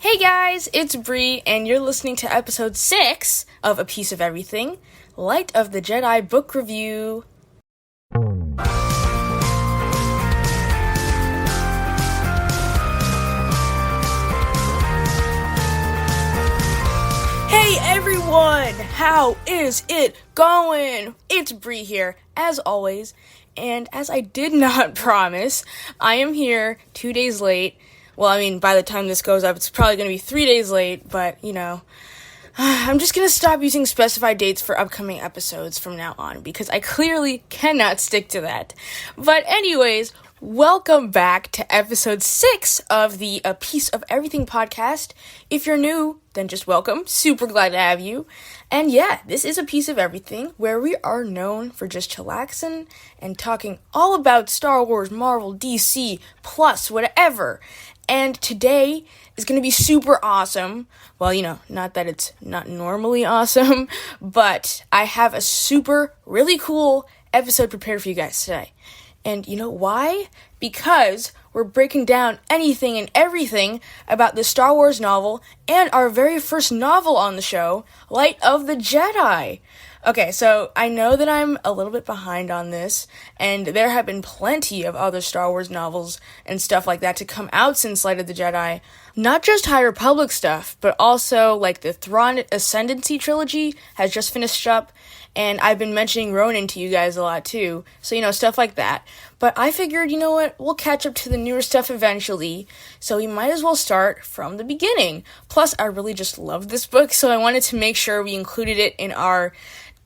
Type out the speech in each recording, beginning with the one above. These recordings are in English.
Hey guys, it's Bree, and you're listening to episode 6 of A Piece of Everything, Light of the Jedi book review. Hey everyone, how is it going? It's Bree here, as always, and as I did not promise, I am here 2 days late. Well, I mean, by the time this goes up, it's probably going to be 3 days late, but, I'm just going to stop using specified dates for upcoming episodes from now on, because I clearly cannot stick to that. But anyways, welcome back to episode 6 of the A Piece of Everything podcast. If you're new, then just welcome. Super glad to have you. And yeah, this is A Piece of Everything, where we are known for just chillaxing and talking all about Star Wars, Marvel, DC, plus whatever. And today is going to be super awesome. Well, not that it's not normally awesome, but I have a super, really cool episode prepared for you guys today. And you know why? Because we're breaking down anything and everything about the Star Wars novel and our very first novel on the show, Light of the Jedi. Okay, so I know that I'm a little bit behind on this, and there have been plenty of other Star Wars novels and stuff like that to come out since Light of the Jedi. Not just High Republic stuff, but also like the Thrawn Ascendancy trilogy has just finished up, and I've been mentioning Ronin to you guys a lot too, so stuff like that. But I figured, you know what, we'll catch up to the newer stuff eventually, so we might as well start from the beginning. Plus, I really just love this book, so I wanted to make sure we included it in our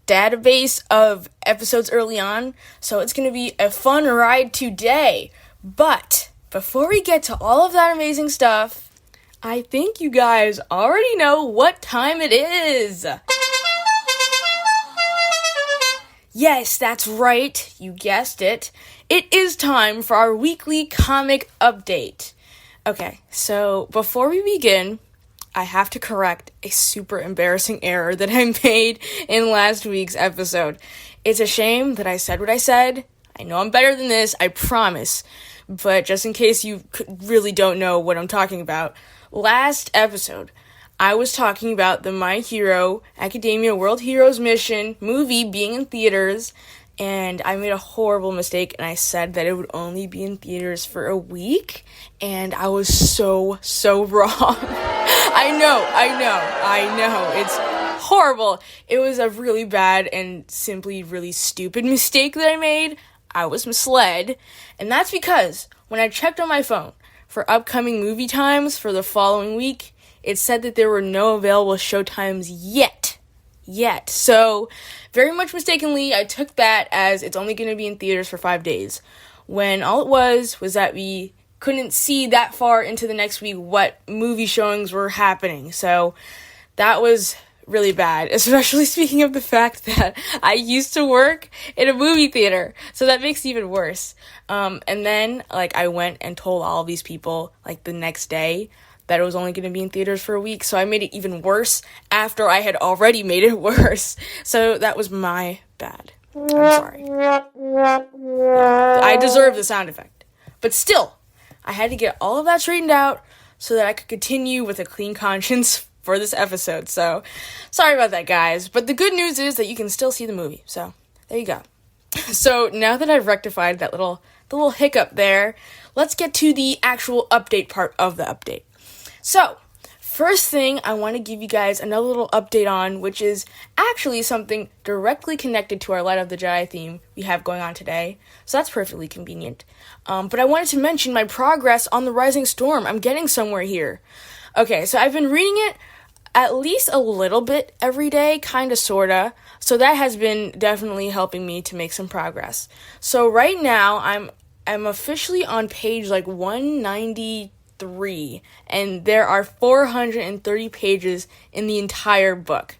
database of episodes early on, so it's going to be a fun ride today. But before we get to all of that amazing stuff, I think you guys already know what time it is. Yes, that's right, you guessed it. It is time for our weekly comic update. Okay, so before we begin, I have to correct a super embarrassing error that I made in last week's episode. It's a shame that I said what I said. I know I'm better than this, I promise. But just in case you really don't know what I'm talking about, last episode, I was talking about the My Hero Academia World Heroes Mission movie being in theaters, and I made a horrible mistake, and I said that it would only be in theaters for a week, and I was so wrong. I know, it's horrible. It was a really bad and simply really stupid mistake that I made. I was misled, and that's because when I checked on my phone for upcoming movie times for the following week, it said that there were no available showtimes yet. So, very much mistakenly, I took that as it's only going to be in theaters for 5 days, when all it was that we couldn't see that far into the next week what movie showings were happening. So, that was really bad, especially speaking of the fact that I used to work in a movie theater, so that makes it even worse. And then, I went and told all of these people, the next day, that it was only going to be in theaters for a week, so I made it even worse after I had already made it worse. So that was my bad. I'm sorry. I deserve the sound effect. But still, I had to get all of that straightened out so that I could continue with a clean conscience for this episode. So, sorry about that, guys. But the good news is that you can still see the movie. So, there you go. So, now that I've rectified the little hiccup there, let's get to the actual update part of the update. So, first thing I want to give you guys another little update on, which is actually something directly connected to our Light of the Jedi theme we have going on today. So that's perfectly convenient. But I wanted to mention my progress on The Rising Storm. I'm getting somewhere here. Okay, so I've been reading it at least a little bit every day, kinda, sorta. So that has been definitely helping me to make some progress. So right now, I'm officially on page 193, and there are 430 pages in the entire book.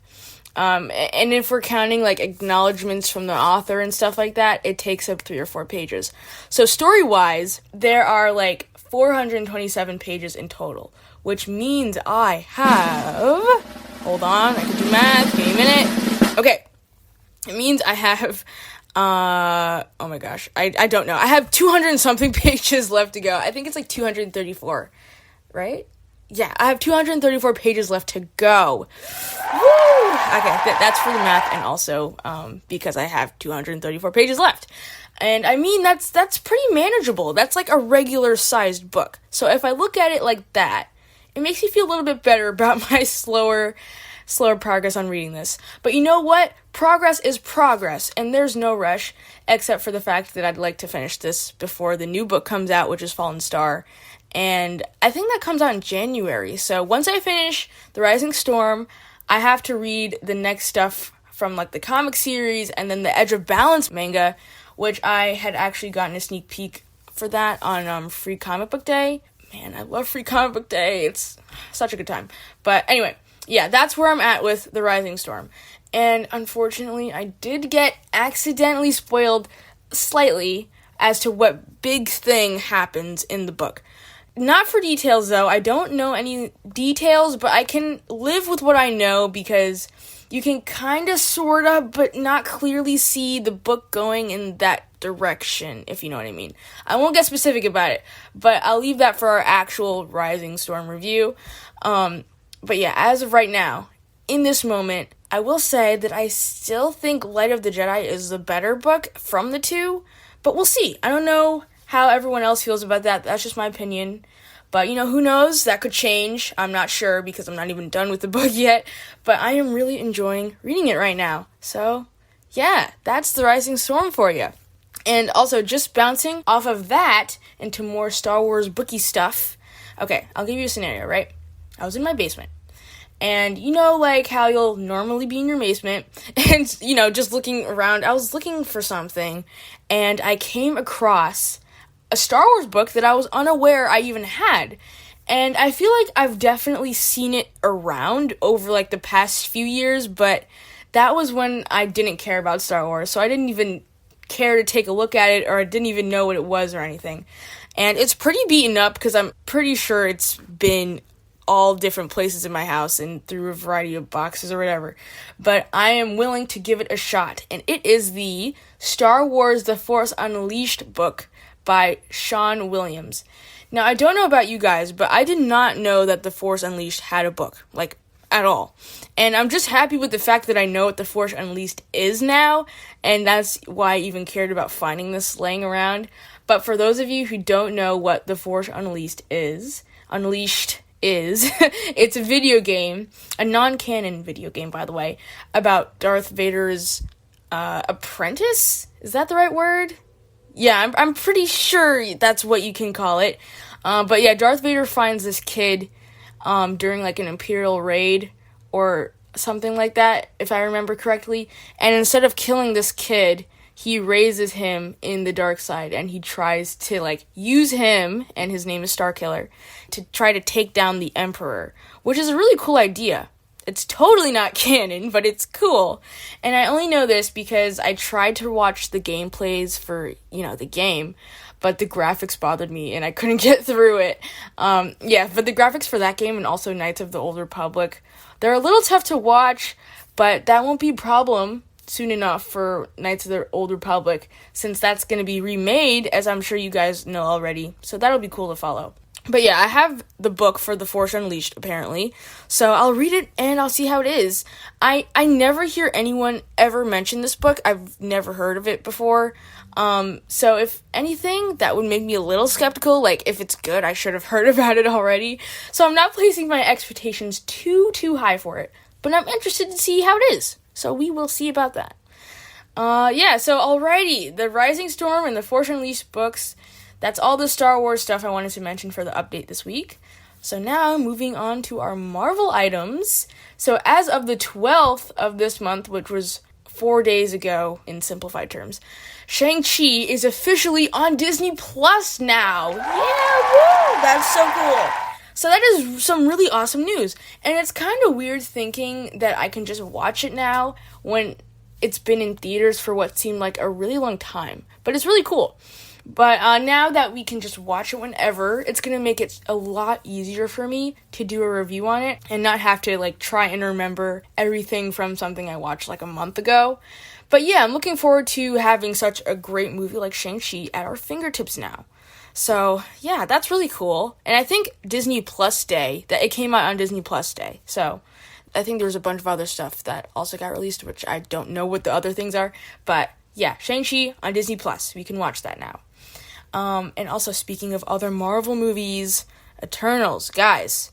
And if we're counting acknowledgments from the author and stuff like that, it takes up 3 or 4 pages. So story-wise, there are 427 pages in total, which means I have, hold on, I can do math, give me a minute. Okay, it means I have, oh my gosh, I don't know. I have 200 and something pages left to go. I think it's 234, right? Yeah, I have 234 pages left to go. Woo! Okay, that's for the math, and also because I have 234 pages left. And I mean, that's pretty manageable. That's like a regular-sized book. So if I look at it like that, it makes me feel a little bit better about my slower progress on reading this. But you know what? Progress is progress, and there's no rush, except for the fact that I'd like to finish this before the new book comes out, which is Fallen Star. And I think that comes out in January. So once I finish The Rising Storm, I have to read the next stuff from like the comic series and then the Edge of Balance manga, which I had actually gotten a sneak peek for that on Free Comic Book Day. Man, I love Free Comic Book Day. It's such a good time. But anyway, yeah, that's where I'm at with The Rising Storm. And unfortunately, I did get accidentally spoiled slightly as to what big thing happens in the book. Not for details, though. I don't know any details, but I can live with what I know because you can kind of, sort of, but not clearly see the book going in that direction, if you know what I mean. I won't get specific about it, but I'll leave that for our actual Rising Storm review. But yeah, as of right now, in this moment, I will say that I still think Light of the Jedi is the better book from the two, but we'll see. I don't know how everyone else feels about that. That's just my opinion. But, you know, who knows? That could change. I'm not sure because I'm not even done with the book yet. But I am really enjoying reading it right now. So, yeah, that's The Rising Storm for you. And also, just bouncing off of that into more Star Wars booky stuff. Okay, I'll give you a scenario, right? I was in my basement. And you know, like, how you'll normally be in your basement, and, you know, just looking around, I was looking for something, and I came across a Star Wars book that I was unaware I even had. And I feel like I've definitely seen it around over, like, the past few years, but that was when I didn't care about Star Wars, so I didn't even care to take a look at it, or I didn't even know what it was or anything. And it's pretty beaten up, because I'm pretty sure it's been all different places in my house and through a variety of boxes or whatever. But I am willing to give it a shot. And it is the Star Wars The Force Unleashed book by Sean Williams. Now, I don't know about you guys, but I did not know that The Force Unleashed had a book, like, at all. And I'm just happy with the fact that I know what The Force Unleashed is now, and that's why I even cared about finding this laying around. But for those of you who don't know what The Force Unleashed is, it's a video game, a non-canon video game, by the way, about Darth Vader's apprentice? Is that the right word? Yeah, I'm pretty sure that's what you can call it. But yeah, Darth Vader finds this kid during like an Imperial raid or something like that, if I remember correctly. And instead of killing this kid, he raises him in the dark side, and he tries to, like, use him, and his name is Starkiller, to try to take down the Emperor, which is a really cool idea. It's totally not canon, but it's cool. And I only know this because I tried to watch the gameplays for, you know, the game, but the graphics bothered me, and I couldn't get through it. Yeah, but the graphics for that game, and also Knights of the Old Republic, they're a little tough to watch, but that won't be a problem soon enough for Knights of the Old Republic, since that's going to be remade, as I'm sure you guys know already, so that'll be cool to follow. But yeah, I have the book for The Force Unleashed, apparently, so I'll read it and I'll see how it is. I never hear anyone ever mention this book. I've never heard of it before, so if anything, that would make me a little skeptical. Like, if it's good, I should have heard about it already, so I'm not placing my expectations too high for it, but I'm interested to see how it is. So we will see about that. Yeah, so alrighty, The Rising Storm and The Force Unleashed books. That's all the Star Wars stuff I wanted to mention for the update this week. So now, moving on to our Marvel items. So as of the 12th of this month, which was 4 days ago in simplified terms, Shang-Chi is officially on Disney Plus now. Yeah, woo! That's so cool. So that is some really awesome news. And it's kind of weird thinking that I can just watch it now when it's been in theaters for what seemed like a really long time. But it's really cool. But now that we can just watch it whenever, it's going to make it a lot easier for me to do a review on it and not have to, like, try and remember everything from something I watched like a month ago. But yeah, I'm looking forward to having such a great movie like Shang-Chi at our fingertips now. So, yeah, that's really cool. And I think Disney Plus Day, that it came out on Disney Plus Day. So, I think there was a bunch of other stuff that also got released, which I don't know what the other things are. But, yeah, Shang-Chi on Disney Plus. We can watch that now. And also, speaking of other Marvel movies, Eternals. Guys,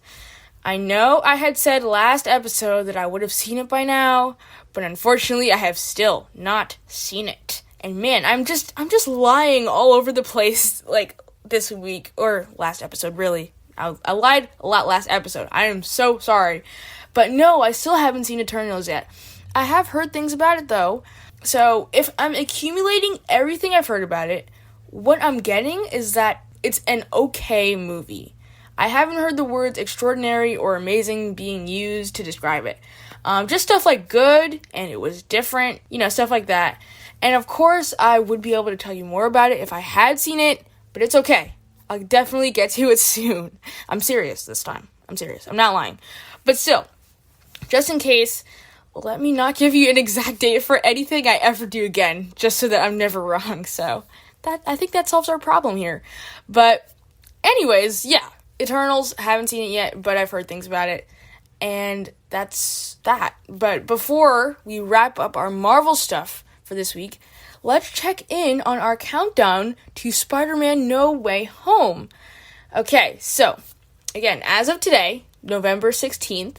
I know I had said last episode that I would have seen it by now, but unfortunately, I have still not seen it. And man, I'm just lying all over the place, like, this week, or last episode, really. I lied a lot last episode. I am so sorry. But no, I still haven't seen Eternals yet. I have heard things about it, though. So, if I'm accumulating everything I've heard about it, what I'm getting is that it's an okay movie. I haven't heard the words extraordinary or amazing being used to describe it. Just stuff like good, and it was different, stuff like that. And of course, I would be able to tell you more about it if I had seen it, but it's okay. I'll definitely get to it soon. I'm serious this time. I'm serious. I'm not lying. But still, just in case, let me not give you an exact date for anything I ever do again, just so that I'm never wrong. So, I think that solves our problem here. But anyways, yeah. Eternals, haven't seen it yet, but I've heard things about it. And that's that. But before we wrap up our Marvel stuff for this week, let's check in on our countdown to Spider-Man No Way Home. Okay, so, again, as of today, November 16th,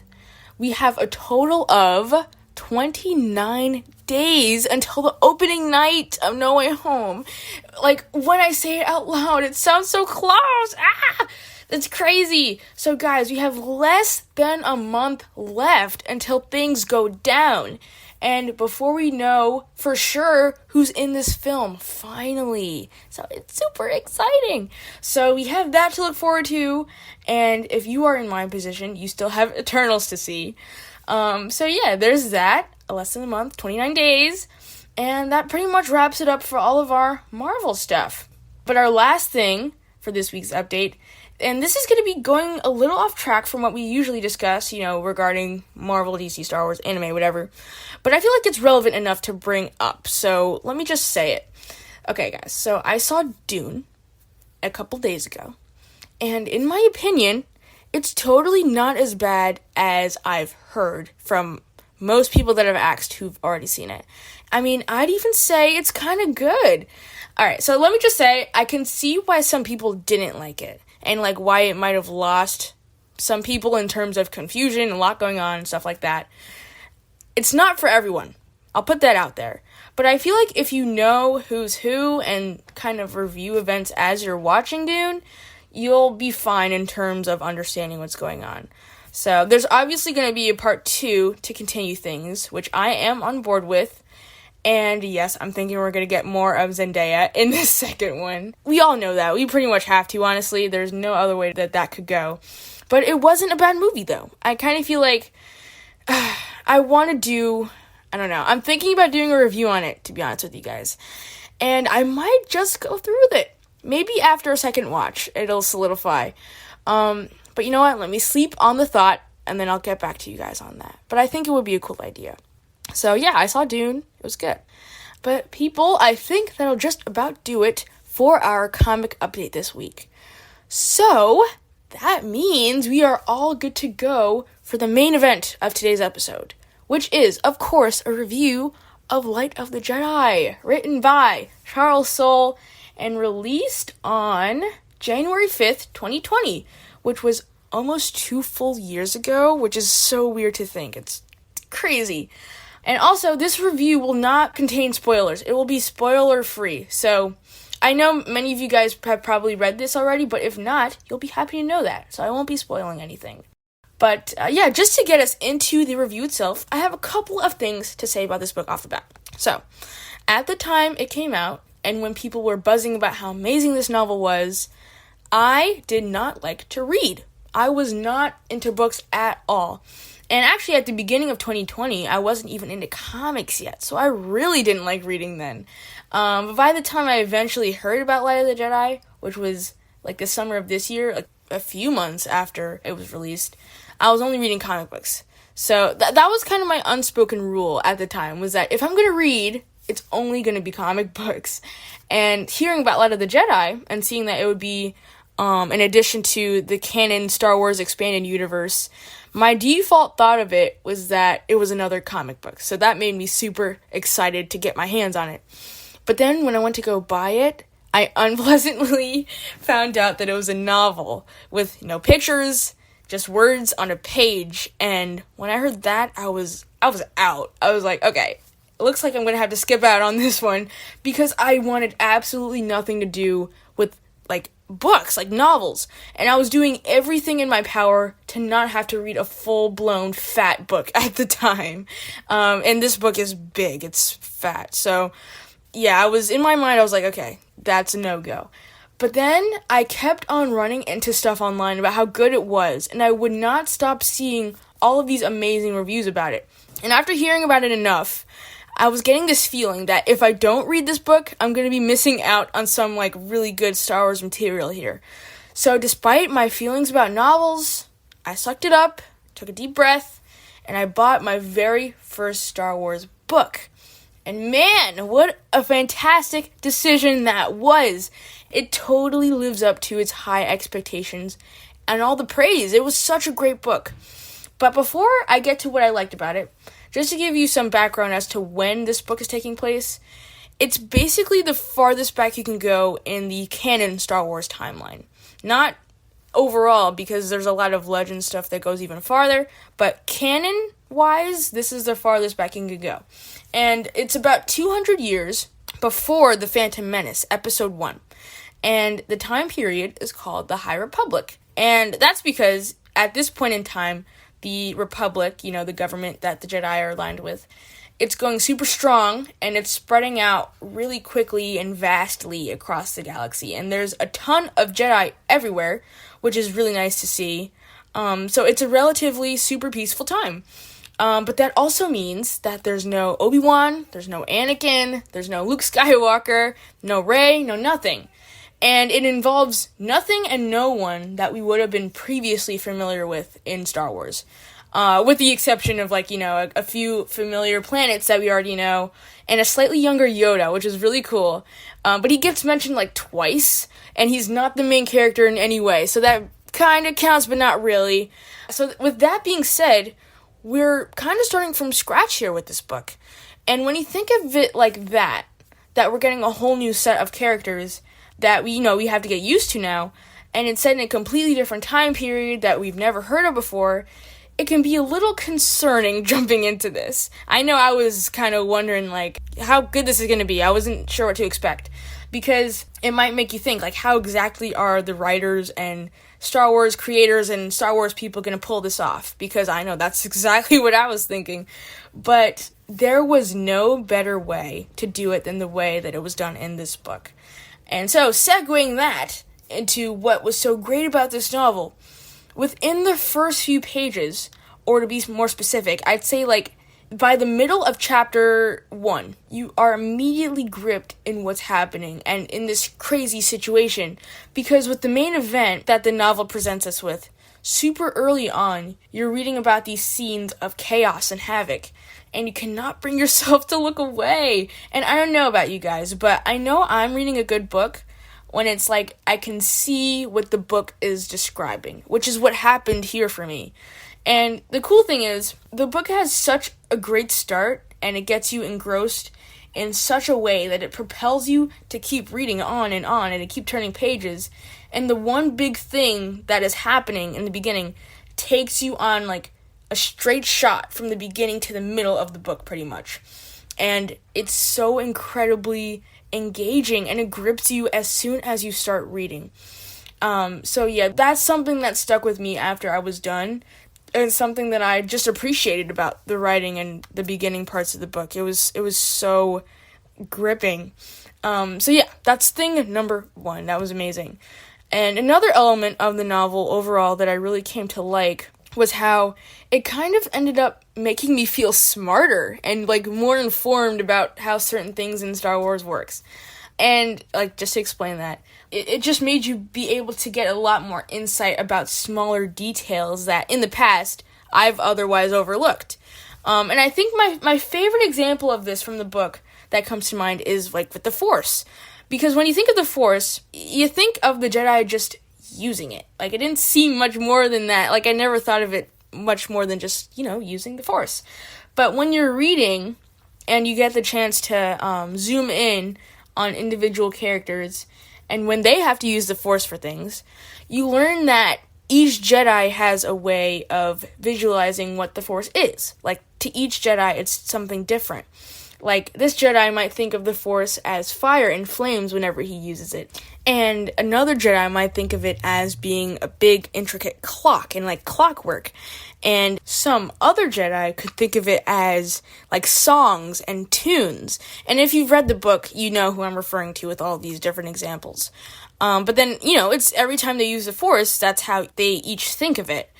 we have a total of 29 days until the opening night of No Way Home. Like, when I say it out loud, it sounds so close. It's crazy. So guys, we have less than a month left until things go down. And before we know for sure who's in this film, finally. So it's super exciting. So we have that to look forward to. And if you are in my position, you still have Eternals to see. So yeah, there's that. Less than a month, 29 days. And that pretty much wraps it up for all of our Marvel stuff. But our last thing for this week's update, and this is going to be going a little off track from what we usually discuss, regarding Marvel, DC, Star Wars, anime, whatever. But I feel like it's relevant enough to bring up, so let me just say it. Okay, guys, so I saw Dune a couple days ago, and in my opinion, it's totally not as bad as I've heard from most people that I've asked who've already seen it. I mean, I'd even say it's kind of good. Alright, so let me just say, I can see why some people didn't like it. And, why it might have lost some people in terms of confusion, a lot going on, and stuff like that. It's not for everyone. I'll put that out there. But I feel like if you know who's who and kind of review events as you're watching Dune, you'll be fine in terms of understanding what's going on. So, there's obviously going to be a part 2 to continue things, which I am on board with. And yes, I'm thinking we're going to get more of Zendaya in this second one. We all know that. We pretty much have to, honestly. There's no other way that could go. But it wasn't a bad movie, though. I kind of feel like I want to do, I don't know. I'm thinking about doing a review on it, to be honest with you guys. And I might just go through with it. Maybe after a second watch, it'll solidify. But you know what? Let me sleep on the thought, and then I'll get back to you guys on that. But I think it would be a cool idea. So yeah, I saw Dune. It was good. But people, I think that'll just about do it for our comic update this week. So that means we are all good to go for the main event of today's episode, which is, of course, a review of Light of the Jedi, written by Charles Soule and released on January 5th, 2020, which was almost 2 full years ago, which is so weird to think. It's crazy. And also, this review will not contain spoilers. It will be spoiler-free. So, I know many of you guys have probably read this already, but if not, you'll be happy to know that. So, I won't be spoiling anything. But, yeah, just to get us into the review itself, I have a couple of things to say about this book off the bat. So, at the time it came out, and when people were buzzing about how amazing this novel was, I did not like to read. I was not into books at all. And actually, at the beginning of 2020, I wasn't even into comics yet, so I really didn't like reading then. But by the time I eventually heard about Light of the Jedi, which was, the summer of this year, a few months after it was released, I was only reading comic books. So that was kind of my unspoken rule at the time, was that if I'm going to read, it's only going to be comic books. And hearing about Light of the Jedi and seeing that it would be in addition to the canon Star Wars expanded universe, my default thought of it was that it was another comic book. So that made me super excited to get my hands on it. But then when I went to go buy it, I unpleasantly found out that it was a novel with no pictures, just words on a page. And when I heard that, I was out. I was like, okay, it looks like I'm going to have to skip out on this one, because I wanted absolutely nothing to do with, like, books, like novels. And I was doing everything in my power to not have to read a full-blown fat book at the time. And this book is big. It's fat. So, yeah, in my mind, I was like, okay, that's a no-go. But then I kept on running into stuff online about how good it was, and I would not stop seeing all of these amazing reviews about it. And after hearing about it enough, I was getting this feeling that if I don't read this book, I'm going to be missing out on some, like, really good Star Wars material here. So despite my feelings about novels, I sucked it up, took a deep breath, and I bought my very first Star Wars book. And man, what a fantastic decision that was. It totally lives up to its high expectations and all the praise. It was such a great book. But before I get to what I liked about it, just to give you some background as to when this book is taking place, it's basically the farthest back you can go in the canon Star Wars timeline. Not overall, because there's a lot of legend stuff that goes even farther, but canon-wise, this is the farthest back you can go. And it's about 200 years before The Phantom Menace, Episode 1. And the time period is called the High Republic. And that's because, at this point in time, the Republic, the government that the Jedi are aligned with, it's going super strong, and it's spreading out really quickly and vastly across the galaxy. And there's a ton of Jedi everywhere, which is really nice to see. So it's a relatively super peaceful time. But that also means that there's no Obi-Wan, there's no Anakin, there's no Luke Skywalker, no Rey, no nothing. And it involves nothing and no one that we would have been previously familiar with in Star Wars. With the exception of, a few familiar planets that we already know, and a slightly younger Yoda, which is really cool. But he gets mentioned, twice, and he's not the main character in any way, so that kind of counts, but not really. So with that being said, we're kind of starting from scratch here with this book. And when you think of it like that we're getting a whole new set of characters that we have to get used to now, and it's set in a completely different time period that we've never heard of before, it can be a little concerning jumping into this. I know I was kind of wondering, how good this is going to be. I wasn't sure what to expect, because it might make you think, how exactly are the writers and Star Wars creators and Star Wars people going to pull this off? Because I know that's exactly what I was thinking. But there was no better way to do it than the way that it was done in this book. And so, segueing that into what was so great about this novel, within the first few pages, or to be more specific, I'd say by the middle of chapter 1, you are immediately gripped in what's happening and in this crazy situation. Because with the main event that the novel presents us with, super early on, you're reading about these scenes of chaos and havoc, and you cannot bring yourself to look away. And I don't know about you guys, but I know I'm reading a good book when it's I can see what the book is describing, which is what happened here for me. And the cool thing is, the book has such a great start, and it gets you engrossed in such a way that it propels you to keep reading on, and to keep turning pages. And the one big thing that is happening in the beginning takes you on, a straight shot from the beginning to the middle of the book, pretty much. And it's so incredibly engaging, and it grips you as soon as you start reading. So yeah, that's something that stuck with me after I was done. And something that I just appreciated about the writing and the beginning parts of the book. It was so gripping. So yeah, that's thing number 1. That was amazing. And another element of the novel overall that I really came to like was how it kind of ended up making me feel smarter and more informed about how certain things in Star Wars works. And just to explain that, it just made you be able to get a lot more insight about smaller details that in the past I've otherwise overlooked. And I think my favorite example of this from the book that comes to mind is like with the Force. Because when you think of the Force, you think of the Jedi just using it. Like, it didn't seem much more than that. Like, I never thought of it much more than just, using the Force. But when you're reading and you get the chance to zoom in on individual characters, and when they have to use the Force for things, you learn that each Jedi has a way of visualizing what the Force is. Like, to each Jedi, it's something different. Like, this Jedi might think of the Force as fire and flames whenever he uses it. And another Jedi might think of it as being a big, intricate clock and, like, clockwork. And some other Jedi could think of it as, like, songs and tunes. And if you've read the book, you know who I'm referring to with all these different examples. But then, it's every time they use the Force, that's how they each think of it.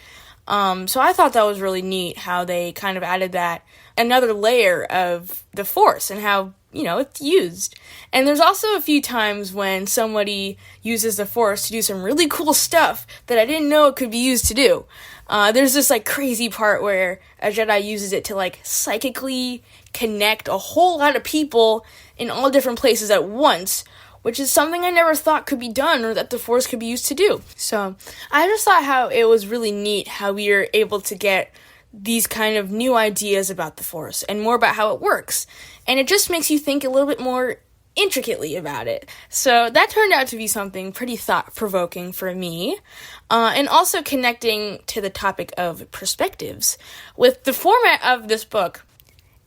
So I thought that was really neat how they kind of added that another layer of the Force and how, it's used. And there's also a few times when somebody uses the Force to do some really cool stuff that I didn't know it could be used to do. There's this, like, crazy part where a Jedi uses it to, like, psychically connect a whole lot of people in all different places at once, which is something I never thought could be done or that the Force could be used to do. So I just thought how it was really neat how we are able to get these kind of new ideas about the Force and more about how it works. And it just makes you think a little bit more intricately about it. So that turned out to be something pretty thought-provoking for me. And also connecting to the topic of perspectives. With the format of this book,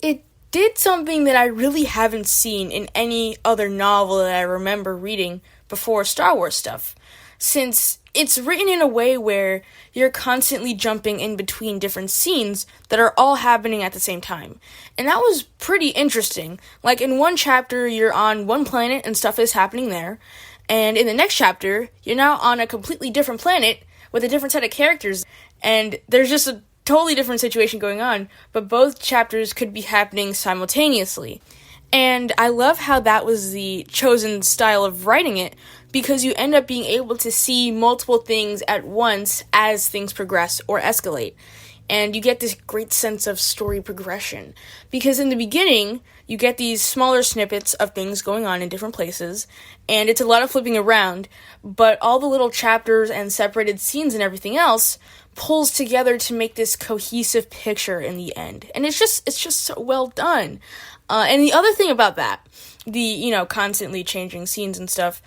it did something that I really haven't seen in any other novel that I remember reading before Star Wars stuff, since it's written in a way where you're constantly jumping in between different scenes that are all happening at the same time. And that was pretty interesting. Like, in one chapter, you're on one planet and stuff is happening there, and in the next chapter, you're now on a completely different planet with a different set of characters, and there's just a totally different situation going on, but both chapters could be happening simultaneously. And I love how that was the chosen style of writing it, because you end up being able to see multiple things at once as things progress or escalate. And you get this great sense of story progression. Because in the beginning, you get these smaller snippets of things going on in different places, and it's a lot of flipping around, but all the little chapters and separated scenes and everything else pulls together to make this cohesive picture in the end. And it's just so well done. And the other thing about that, the, constantly changing scenes and stuff,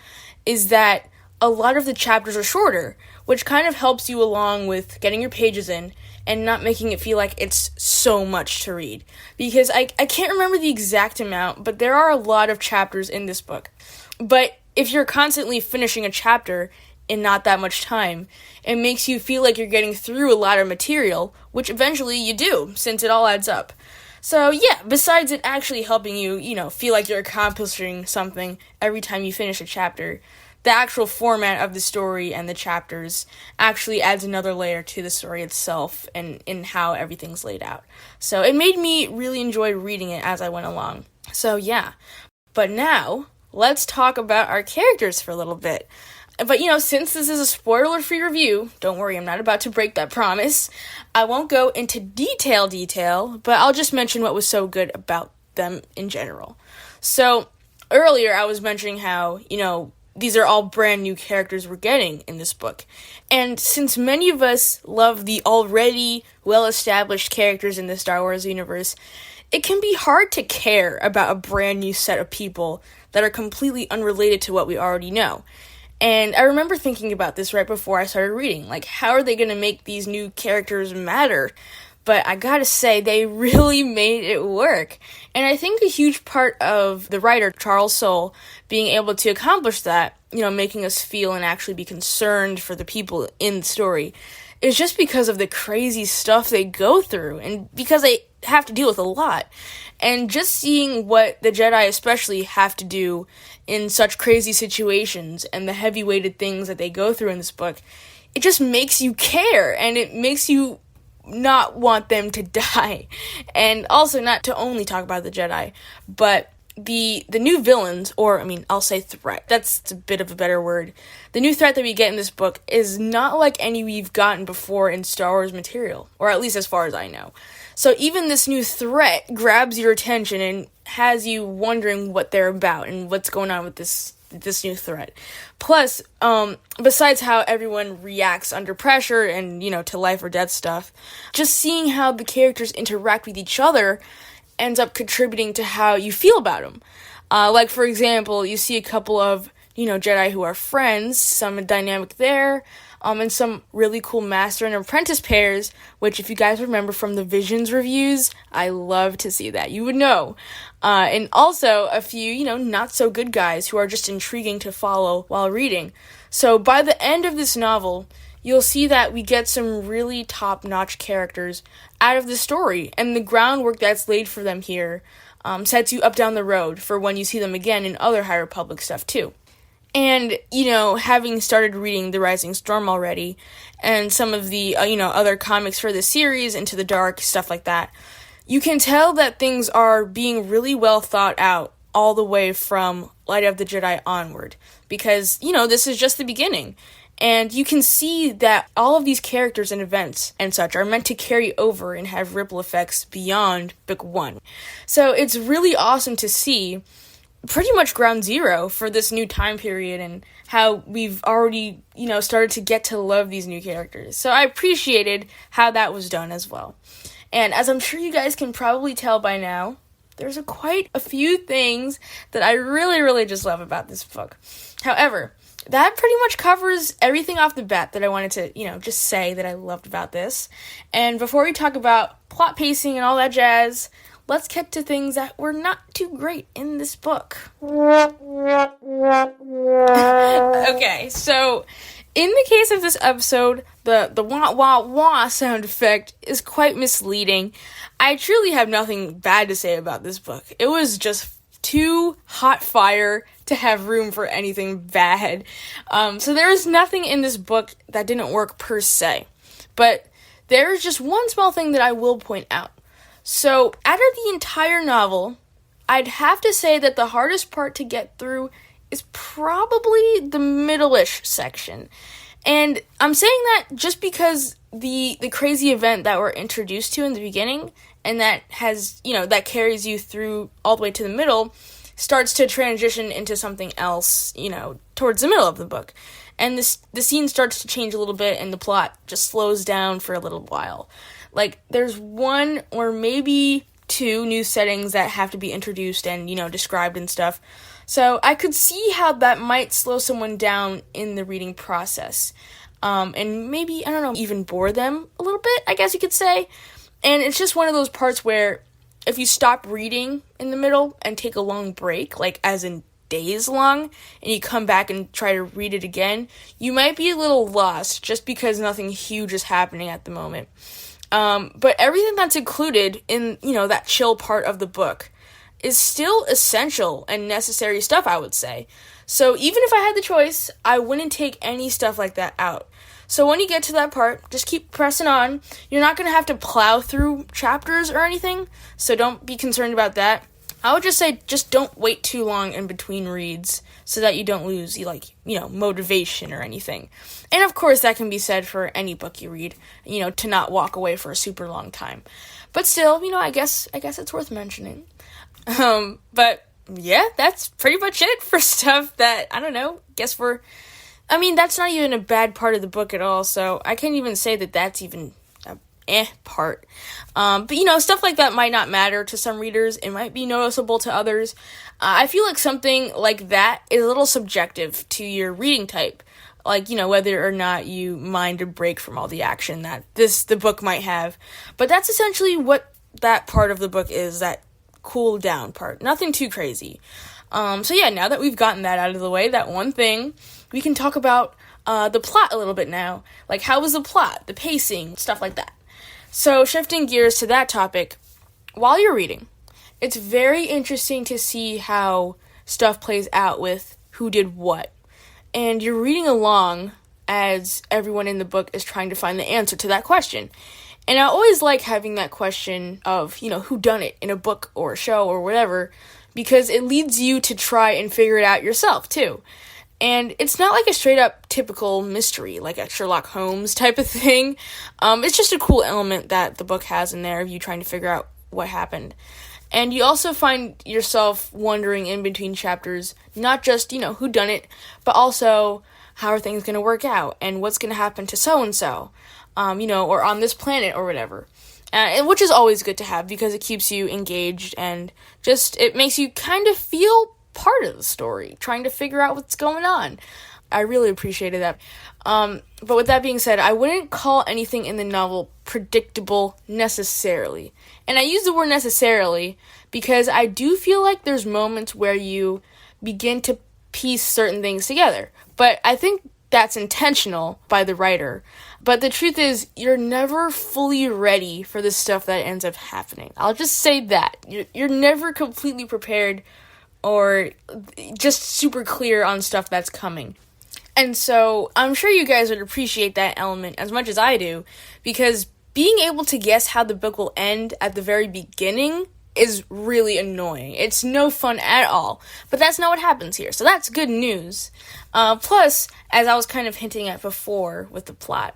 is that a lot of the chapters are shorter, which kind of helps you along with getting your pages in and not making it feel like it's so much to read. Because I can't remember the exact amount, but there are a lot of chapters in this book. But if you're constantly finishing a chapter in not that much time, it makes you feel like you're getting through a lot of material, which eventually you do, since it all adds up. So yeah, besides it actually helping you, feel like you're accomplishing something every time you finish a chapter, the actual format of the story and the chapters actually adds another layer to the story itself and in how everything's laid out. So it made me really enjoy reading it as I went along. So yeah, but now let's talk about our characters for a little bit. But, since this is a spoiler-free review, don't worry, I'm not about to break that promise. I won't go into detail, but I'll just mention what was so good about them in general. So, earlier I was mentioning how, these are all brand new characters we're getting in this book. And since many of us love the already well-established characters in the Star Wars universe, it can be hard to care about a brand new set of people that are completely unrelated to what we already know. And I remember thinking about this right before I started reading. Like, how are they going to make these new characters matter? But I gotta say, they really made it work. And I think a huge part of the writer, Charles Soule, being able to accomplish that, making us feel and actually be concerned for the people in the story, is just because of the crazy stuff they go through. And because they have to deal with a lot. And just seeing what the Jedi especially have to do in such crazy situations and the heavy-weighted things that they go through in this book, it just makes you care, and it makes you not want them to die. And also, not to only talk about the Jedi, but the new villains, or I mean, I'll say threat. That's a bit of a better word. The new threat that we get in this book is not like any we've gotten before in Star Wars material, or at least as far as I know. So even this new threat grabs your attention and has you wondering what they're about and what's going on with this new threat. Plus, besides how everyone reacts under pressure and, to life or death stuff, just seeing how the characters interact with each other ends up contributing to how you feel about them. Like, for example, you see a couple of, Jedi who are friends, some dynamic there, and some really cool master and apprentice pairs, which if you guys remember from the Visions reviews, I love to see that. You would know. And also a few, not so good guys who are just intriguing to follow while reading. So by the end of this novel, you'll see that we get some really top-notch characters out of the story, and the groundwork that's laid for them here sets you up down the road for when you see them again in other High Republic stuff too. And, having started reading The Rising Storm already, and some of the, other comics for the series, Into the Dark, stuff like that, you can tell that things are being really well thought out all the way from Light of the Jedi onward. Because, this is just the beginning. And you can see that all of these characters and events and such are meant to carry over and have ripple effects beyond Book 1. So it's really awesome to see pretty much ground zero for this new time period and how we've already, started to get to love these new characters. So I appreciated how that was done as well. And as I'm sure you guys can probably tell by now, there's quite a few things that I really, really just love about this book. However, that pretty much covers everything off the bat that I wanted to, just say that I loved about this. And before we talk about plot pacing and all that jazz, let's get to things that were not too great in this book. Okay, so in the case of this episode, the wah wah wah sound effect is quite misleading. I truly have nothing bad to say about this book. It was just too hot fire to have room for anything bad. So there is nothing in this book that didn't work per se. But there is just one small thing that I will point out. So, out of the entire novel, I'd have to say that the hardest part to get through is probably the middle-ish section. And I'm saying that just because the crazy event that we're introduced to in the beginning, and that has, that carries you through all the way to the middle, starts to transition into something else, towards the middle of the book. And the scene starts to change a little bit, and the plot just slows down for a little while. Like, there's one or maybe two new settings that have to be introduced and, described and stuff. So I could see how that might slow someone down in the reading process. And maybe, I don't know, even bore them a little bit, I guess you could say. And it's just one of those parts where if you stop reading in the middle and take a long break, like as in days long, and you come back and try to read it again, you might be a little lost just because nothing huge is happening at the moment. But everything that's included in, that chill part of the book is still essential and necessary stuff, I would say. So even if I had the choice, I wouldn't take any stuff like that out. So when you get to that part, just keep pressing on. You're not going to have to plow through chapters or anything, so don't be concerned about that. I would just say just don't wait too long in between reads so that you don't lose, motivation or anything. And of course, that can be said for any book you read, to not walk away for a super long time. But still, I guess it's worth mentioning. But yeah, that's pretty much it for stuff that, I don't know, that's not even a bad part of the book at all, so I can't even say that that's even part. But stuff like that might not matter to some readers. It might be noticeable to others. I feel like something like that is a little subjective to your reading type. Like, whether or not you mind a break from all the action that the book might have. But that's essentially what that part of the book is, that cool down part. Nothing too crazy. So yeah, now that we've gotten that out of the way, that one thing, we can talk about the plot a little bit now. Like, how was the plot, the pacing, stuff like that. So, shifting gears to that topic, while you're reading, it's very interesting to see how stuff plays out with who did what. And you're reading along as everyone in the book is trying to find the answer to that question. And I always like having that question of, who done it in a book or a show or whatever, because it leads you to try and figure it out yourself, too. And it's not like a straight-up typical mystery, like a Sherlock Holmes type of thing. It's just a cool element that the book has in there of you trying to figure out what happened. And you also find yourself wondering in between chapters, not just, who done it, but also how are things going to work out and what's going to happen to so-and-so, or on this planet or whatever. And which is always good to have because it keeps you engaged and just, it makes you kind of feel part of the story, trying to figure out what's going on. I really appreciated that. But with that being said, I wouldn't call anything in the novel predictable necessarily. And I use the word necessarily because I do feel like there's moments where you begin to piece certain things together. But I think that's intentional by the writer. But the truth is, you're never fully ready for the stuff that ends up happening. I'll just say that. You're never completely prepared or just super clear on stuff that's coming. And so I'm sure you guys would appreciate that element as much as I do, because being able to guess how the book will end at the very beginning is really annoying. It's no fun at all. But that's not what happens here, so that's good news. Plus, as I was kind of hinting at before with the plot,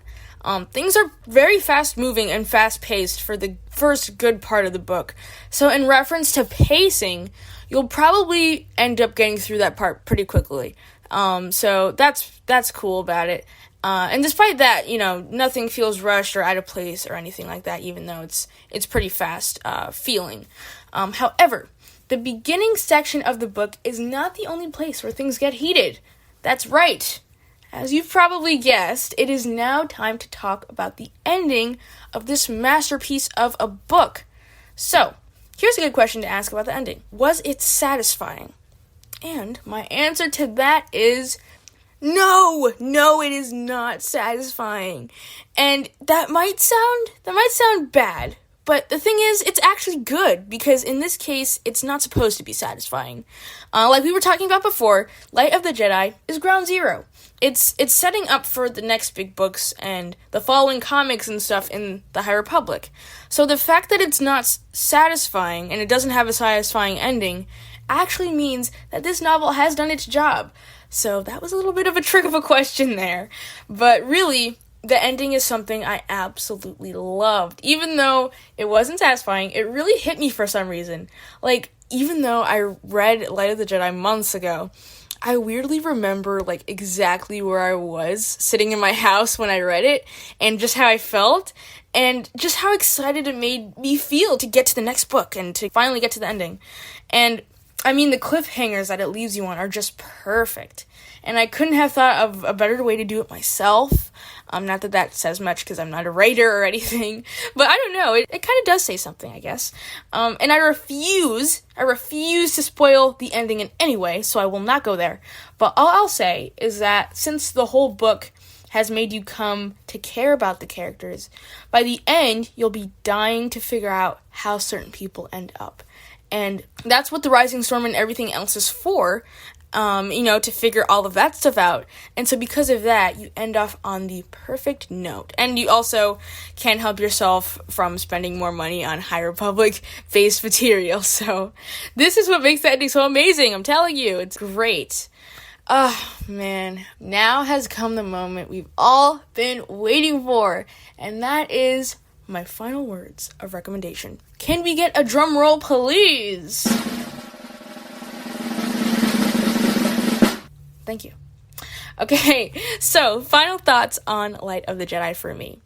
things are very fast-moving and fast-paced for the first good part of the book. So in reference to pacing, you'll probably end up getting through that part pretty quickly. So that's cool about it. And despite that, nothing feels rushed or out of place or anything like that, even though it's pretty fast, feeling. However, the beginning section of the book is not the only place where things get heated. That's right. As you've probably guessed, it is now time to talk about the ending of this masterpiece of a book. So, here's a good question to ask about the ending. Was it satisfying? And my answer to that is no, it is not satisfying. And that might sound bad, but the thing is, it's actually good, because in this case, it's not supposed to be satisfying. Like we were talking about before, Light of the Jedi is ground zero. It's setting up for the next big books and the following comics and stuff in the High Republic. So the fact that it's not satisfying and it doesn't have a satisfying ending actually means that this novel has done its job. So that was a little bit of a trick of a question there. But really, the ending is something I absolutely loved. Even though it wasn't satisfying, it really hit me for some reason. Like, even though I read Light of the Jedi months ago, I weirdly remember, exactly where I was sitting in my house when I read it, and just how I felt, and just how excited it made me feel to get to the next book, and to finally get to the ending. And the cliffhangers that it leaves you on are just perfect. And I couldn't have thought of a better way to do it myself. Not that that says much, because I'm not a writer or anything. But I don't know, it kind of does say something, I guess. And I refuse to spoil the ending in any way, so I will not go there. But all I'll say is that since the whole book has made you come to care about the characters, by the end, you'll be dying to figure out how certain people end up. And that's what the Rising Storm and everything else is for, to figure all of that stuff out. And so because of that, you end off on the perfect note. And you also can't help yourself from spending more money on High Republic-based material. So this is what makes the ending so amazing. I'm telling you, it's great. Oh, man. Now has come the moment we've all been waiting for. And that is my final words of recommendation. Can we get a drum roll, please? Thank you. Okay, so final thoughts on Light of the Jedi for me.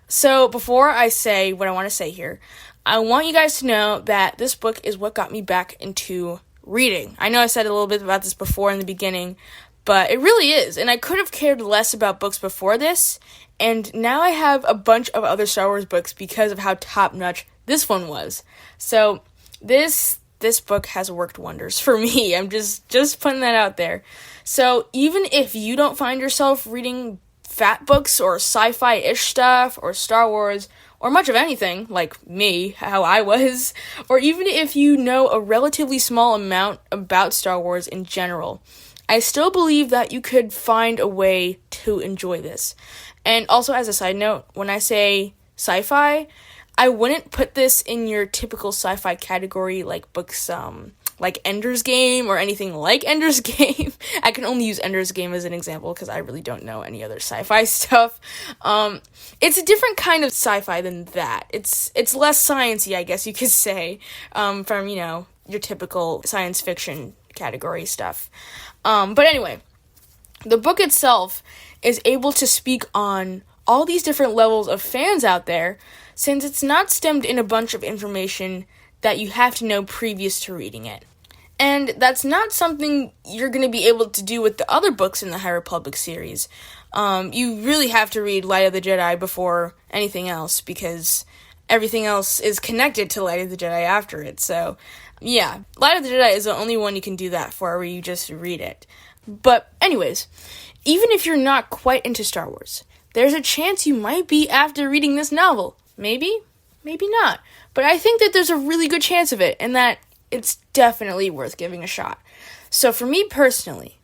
So before I say what I want to say here, I want you guys to know that this book is what got me back into reading. I know I said a little bit about this before in the beginning, but it really is. And I could have cared less about books before this, and now I have a bunch of other Star Wars books because of how top-notch this one was. So this book has worked wonders for me. I'm just putting that out there. So even if you don't find yourself reading fat books or sci-fi-ish stuff or Star Wars or much of anything, like me, how I was, or even if you know a relatively small amount about Star Wars in general, I still believe that you could find a way to enjoy this. And also, as a side note, when I say sci-fi, I wouldn't put this in your typical sci-fi category like books like Ender's Game or anything like Ender's Game. I can only use Ender's Game as an example because I really don't know any other sci-fi stuff. It's a different kind of sci-fi than that. It's less science-y, I guess you could say, from, your typical science fiction category stuff. But anyway, the book itself is able to speak on all these different levels of fans out there, since it's not stemmed in a bunch of information that you have to know previous to reading it. And that's not something you're going to be able to do with the other books in the High Republic series. You really have to read Light of the Jedi before anything else, because everything else is connected to Light of the Jedi after it. So, yeah, Light of the Jedi is the only one you can do that for, where you just read it. But anyways, even if you're not quite into Star Wars, there's a chance you might be after reading this novel. Maybe, maybe not. But I think that there's a really good chance of it, and that it's definitely worth giving a shot. So for me personally,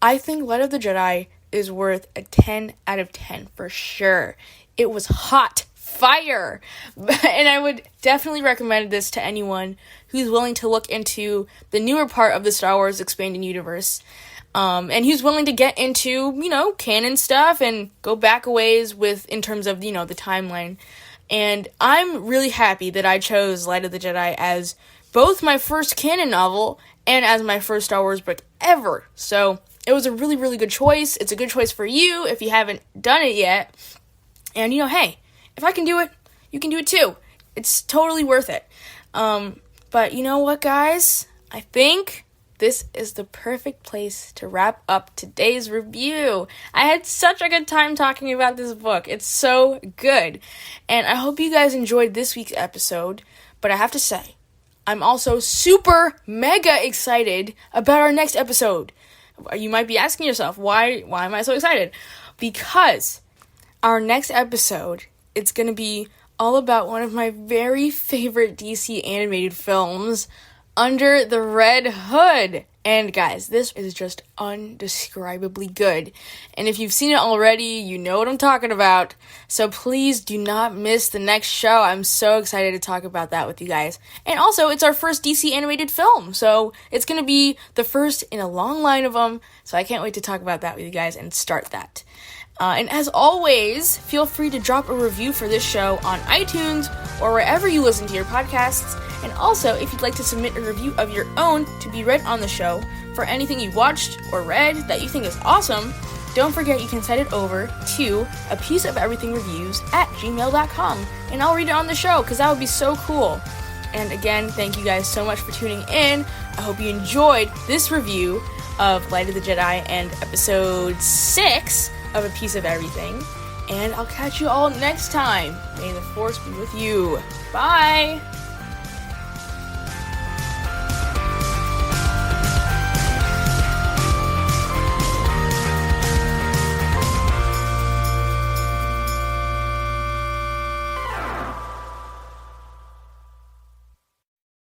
I think Light of the Jedi is worth a 10 out of 10 for sure. It was hot fire. And I would definitely recommend this to anyone who's willing to look into the newer part of the Star Wars expanded universe. And who's willing to get into, canon stuff and go back a ways in terms of, the timeline. And I'm really happy that I chose Light of the Jedi as both my first canon novel and as my first Star Wars book ever. So it was a really, really good choice. It's a good choice for you if you haven't done it yet. And, hey, if I can do it, you can do it too. It's totally worth it. But you know what, guys? I think this is the perfect place to wrap up today's review. I had such a good time talking about this book. It's so good. And I hope you guys enjoyed this week's episode. But I have to say, I'm also super mega excited about our next episode. You might be asking yourself, why am I so excited? Because our next episode, it's going to be all about one of my very favorite DC animated films, Under the Red Hood. And guys, this is just undescribably good. And if you've seen it already, you know what I'm talking about. So please do not miss the next show. I'm so excited to talk about that with you guys. And also, it's our first DC animated film. So it's going to be the first in a long line of them. So I can't wait to talk about that with you guys and start that. And as always, feel free to drop a review for this show on iTunes or wherever you listen to your podcasts. And also, if you'd like to submit a review of your own to be read on the show for anything you've watched or read that you think is awesome, don't forget you can send it over to apieceofeverythingreviews@gmail.com, and I'll read it on the show, because that would be so cool. And again, thank you guys so much for tuning in. I hope you enjoyed this review of Light of the Jedi and episode 6 of A Piece of Everything. And I'll catch you all next time. May the Force be with you. Bye!